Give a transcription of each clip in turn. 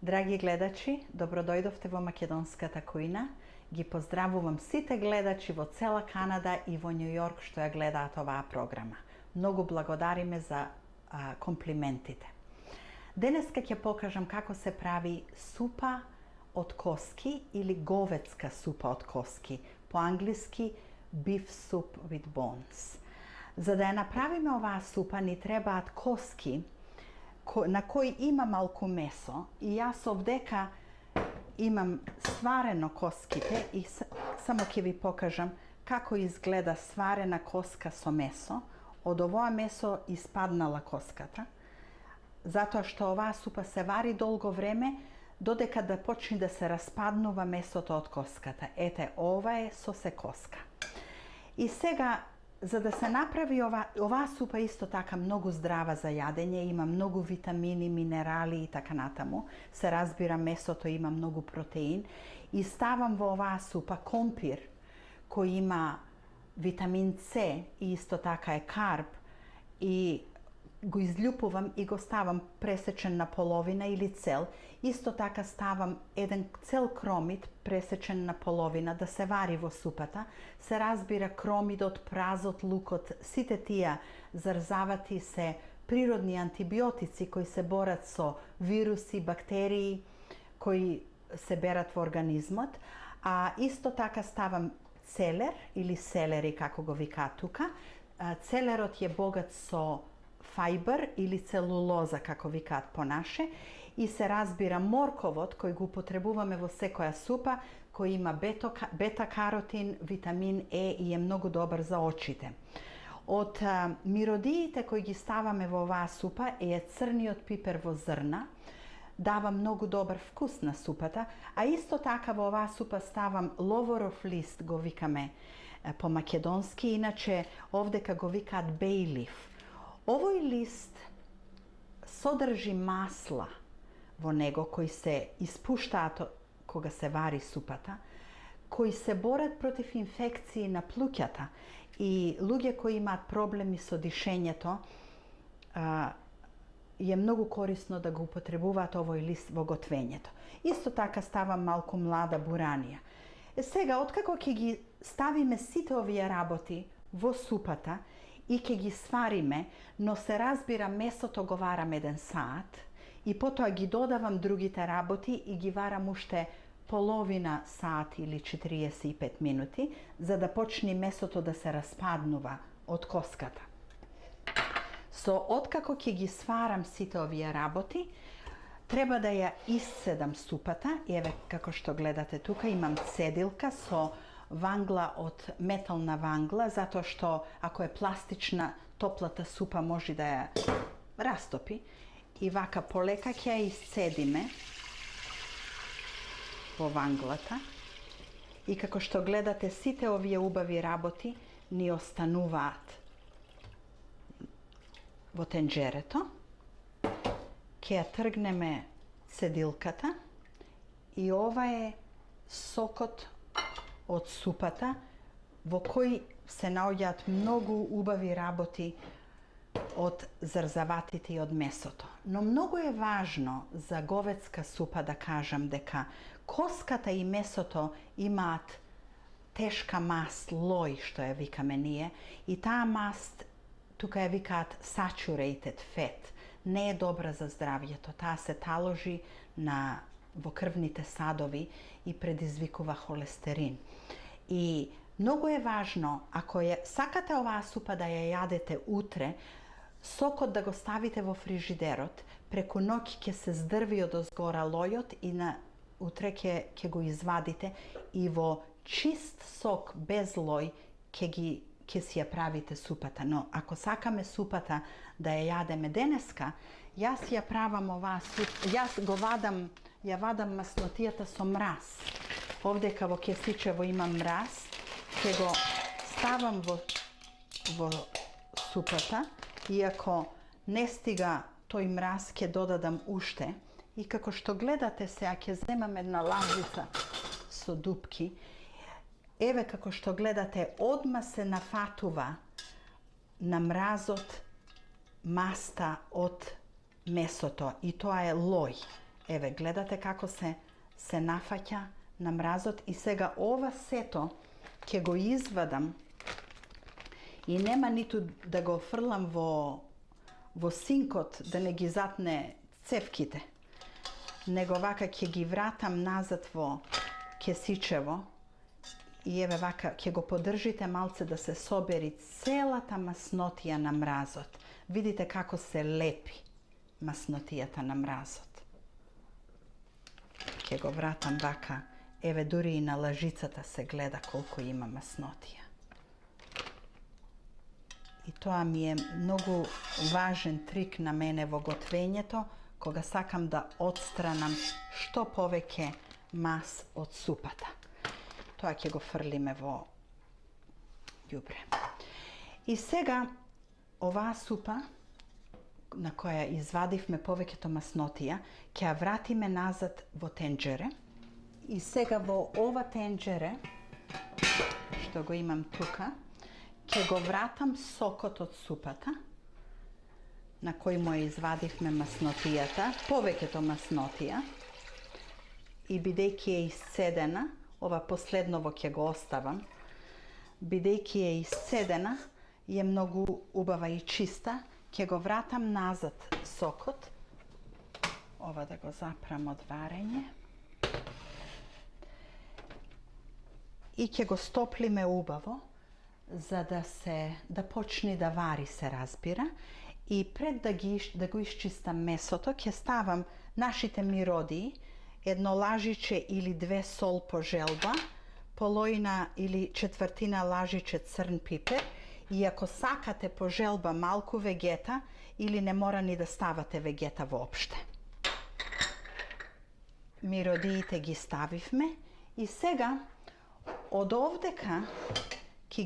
Драги гледачи, добродојдовте во Македонската кујна. Ги поздравувам сите гледачи во цела Канада и во Њу Јорк што ја гледаат оваа програма. Многу благодариме за комплиментите. Денеска ќе покажам како се прави супа од коски или говедска супа од коски. По англиски beef soup with bones. За да ја направиме оваа супа ни требаат коски на кои има малку месо и јас овдека имам сварено коските и само ќе ви покажам како изгледа сварена коска со месо. Од овоа месо испаднала коската, затоа што оваа супа се вари долго време додека да почне да се распаднува месото од коската. Ете, ова е со се коска. И сега, за да се направи оваа супа исто така многу здрава за јадење, има многу витамини, минерали и така натаму. Се разбира, месото има многу протеин и ставам во оваа супа компир кој има витамин С и исто така е карб и го изљупувам и го ставам пресечен на половина или цел. Исто така ставам еден цел кромит пресечен на половина да се вари во супата. Се разбира, кромидот, празот, лукот, сите тие зарзавати се природни антибиотици кои се борат со вируси, бактерии кои се берат во организмот. А исто така ставам целер или селери како го викаат тука. Целерот е богат со фајбер или целулоза, како викаат по наше, и се разбира морковот кој го употребуваме во секоја супа, кој има бета-каротин, витамин Е и е многу добар за очите. Од миродиите кои ги ставаме во оваа супа е црниот пипер во зрна, дава многу добар вкус на супата, а исто така во оваа супа ставам ловоров лист, го викаме по македонски, иначе овдека го викаат бејлиф. Овој лист содржи масла во него кои се испуштаат кога се вари супата, кои се борат против инфекции на плуќата и луѓе кои имаат проблеми со дишењето, е многу корисно да го употребуваат овој лист во готвењето. Исто така ставам малку млада буранија. Сега, откако ќе ги ставиме сите овие работи во супата и ќе ги свариме, но се разбира месото го варам 1 саат и потоа ги додавам другите работи и ги варам уште половина саат или 45 минути, за да почне месото да се распаднува од коската. Откако ќе ги сварам сите овие работи, треба да ја исцедам супата. Еве, како што гледате тука, имам цедилка со вангла од метална вангла, затоа што ако е пластична, топлата супа може да ја растопи. И вака полека ќе ја исцедиме во ванглата. И како што гледате, сите овие убави работи ни остануваат во тенџерето. Ќе ја тргнеме цедилката и ова е сокот од супата во кој се наоѓаат многу убави работи од зарзаватите и од месото. Но многу е важно за говедска супа да кажам дека коската и месото имаат тешка маст, лој што ја викаме ние, и таа маст тука ја викаат saturated fat, не е добра за здравјето. Таа се таложи во крвните садови и предизвикува холестерин. И многу е важно, ако сакате оваа супа да ја јадете утре, сокот да го ставите во фрижидерот, преку ноќ ќе се здрви од озгора лојот и утре ќе го извадите и во чист сок без лој ќе си ја правите супата. Но ако сакаме супата да ја јадеме денеска, јас ја правам оваа супа, ја вадам маснотијата со мраз. Овдека во кесичево имам мраз, ќе го ставам во супата, и ако не стига тој мраз, ќе додадам уште. И како што гледате сега, ќе земам една лажица со дупки. Еве како што гледате, одма се нафатува на мразот маста од месото и тоа е лој. Еве, гледате како се нафаќа на мразот и сега ова сето ќе го извадам и нема ниту да го фрлам во синкот да не ги затне цевките, него вака ќе ги вратам назад во кесичево и еве вака ќе го подржите малце да се собери целата маснотија на мразот. Видите како се лепи маснотијата на мразот. Ќе го вратам вака, еве дури и на лажицата се гледа колку има маснотија. И тоа ми е многу важен трик на мене во готвењето, кога сакам да отстранам што повеќе мас од супата. Тоа ќе го фрлиме во ѓубре. И сега оваа супа на која извадивме повеќето маснотија, ќе ја вратиме назад во тенџере. И сега во ова тенџере, што го имам тука, ќе го вратам сокот од супата, на кој му извадивме маснотијата, повеќето маснотија. И бидејќи е исцедена, ова последново ќе го оставам, бидејќи е исцедена, е многу убава и чиста, ќе го вратам назад сокот. Ова да го запрам од варење. И ќе го стоплиме убаво, за да почне да вари, се разбира. И пред да го исчистам месото, ќе ставам нашите миродии, едно лажиче или 2 сол по желба, полојна или четвртина лажиче црн пипер, и ако сакате по желба малку вегета, или не мора ни да ставате вегета воопште. Миродиите ги ставивме и сега од овдека ќе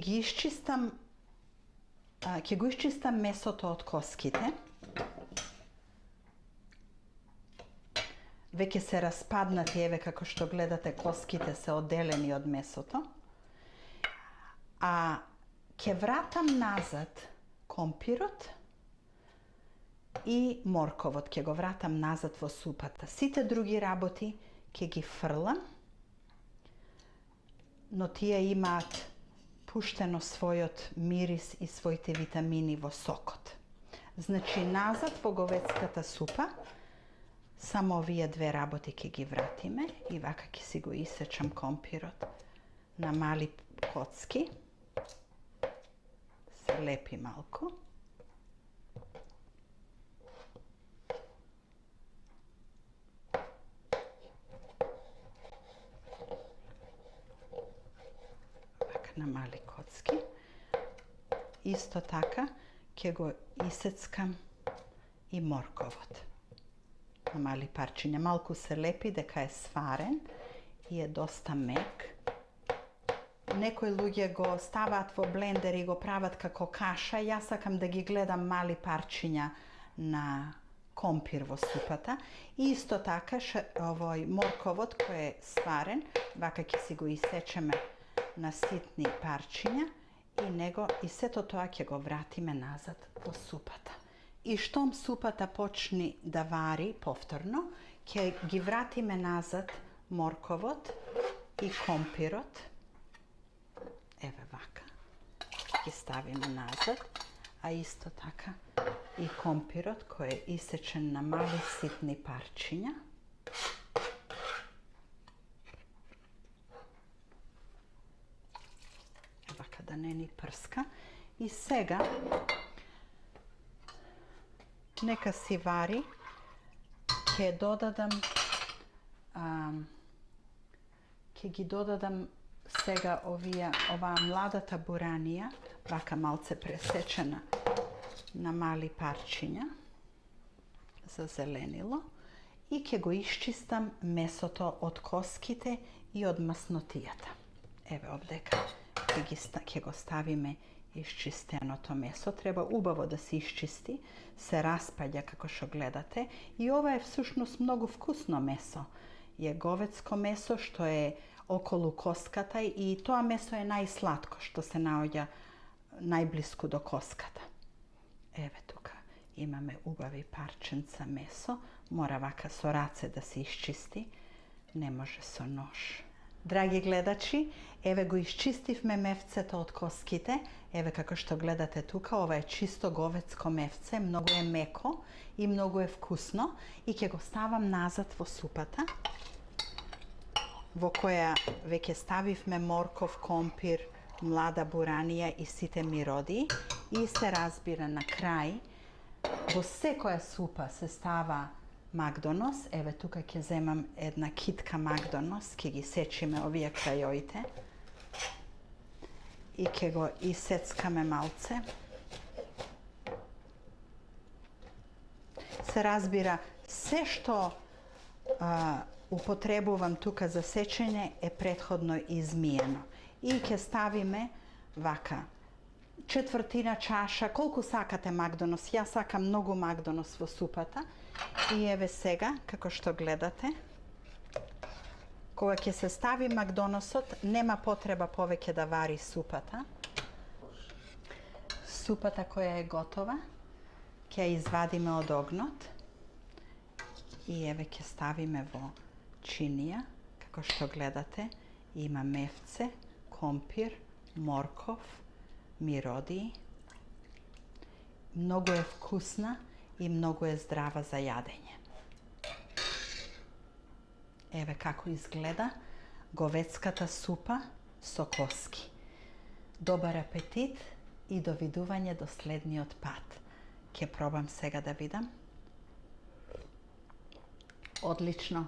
го исчистам месото од коските. Веќе се распаднати, еве како што гледате, коските се одделени од месото. А ќе вратам назад компирот и морковот, ќе го вратам назад во супата. Сите други работи ќе ги фрлам, но тие имаат пуштено својот мирис и своите витамини во сокот. Значи, назад во говедската супа, само овие 2 работи ќе ги вратиме и вака ќе си го исечам компирот на мали коцки. Се лепи малку. Вака на мали коцки. Исто така ќе го исецкам и морковот на мали парчиња. Малку се лепи дека е сварен и е доста мек. Некои луѓе го ставаат во блендер и го прават како каша. Јас сакам да ги гледам мали парчиња на компир во супата. И исто така овој морковот кој е сварен, вака ќе си го исечеме на ситни парчиња и сето тоа ќе го вратиме назад во супата. И штом супата почне да вари повторно, ќе ги вратиме назад морковот и компирот. Еве вака. Ги ставиме назад, а исто така и компирот кој е исечен на мали ситни парчиња. Вака да не ни прска. И сега нека си вари. Ќе ги додадам сега оваа младата буранија, вака малце пресечена на мали парчиња за зеленило, и ќе го исчистам месото од коските и од маснотијата. Еве овдека ќе го ставиме исчистеното месо. Треба убаво да се исчисти, се распаѓа како што гледате. И ова е всушност многу вкусно месо. Е говедско месо што е околу коската и тоа месо е најсладко што се наоѓа најблиску до коската. Еве тука Imаме убави парченца месо. Мора вака со раце да се исчисти. Не може со нож. Драги гледачи, еве го исчистивме мевцето од коските. Еве како што гледате тука, ова е чисто говецко мевце, многу е меко и многу е вкусно. И ќе го ставам назад во супата, во која веќе ставивме морков, компир, млада буранија и сите мироди. И се разбира на крај, во секоја супа се става Макдонос. Еве тука ќе земам една китка Макдонос, ќе ги сечиме овие крајоите и ќе го исецкаме малце. Се разбира, се што употребувам тука за сечење е претходно измиено. И ќе ставиме вака четвртина чаша, колку сакате Макдонос. Јас сакам многу Макдонос во супата. И еве сега, како што гледате, кога ќе се стави Макдоносот, нема потреба повеќе да вари супата. Супата која е готова, ќе ја извадиме од огнот. И еве ќе ставиме во чинија, како што гледате, има мевце, компир, морков, мироди. Многу е вкусна и многу е здрава за јадење. Еве како изгледа говецката супа со коски. Добар апетит и довидување до следниот пат. Ќе пробам сега да видам. Одлично.